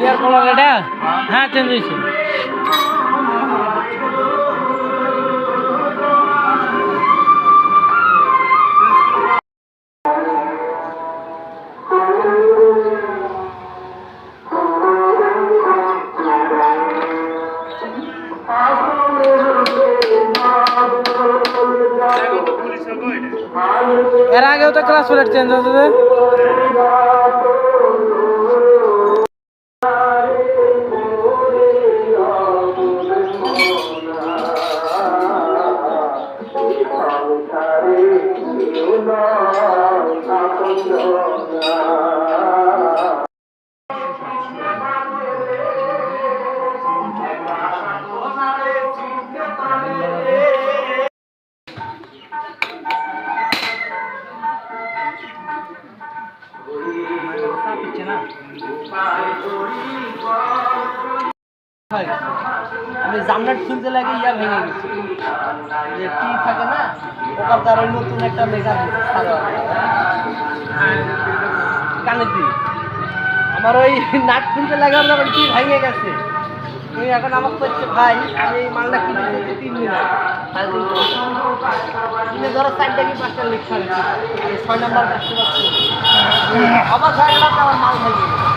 ইয়ার কলার এটা হ্যাঁ চেঞ্জ হয়েছে। এর আগেও তো ক্লাস প্লেট চেঞ্জ হয়েছে। আমি জামনাট খুলতে লাগে ইয়া ভেঙে গেছি, যে টি থাকে না ওটার দ্বারা নতুন একটা মেঘা কানে দি আমার ওই নাট খুলতে লাগে আমার টি ভেঙে গেছে। তুমি এখন আমার করছে ভাই আমি এই মালটা কিনে দিচ্ছি 3 দিন তুমি ধরো 4টা কি 5টা লিখ 6 নাম্বার কাটতে পারছি আমার 6 নাম্বার আমার মাল ভেঙে গেছে।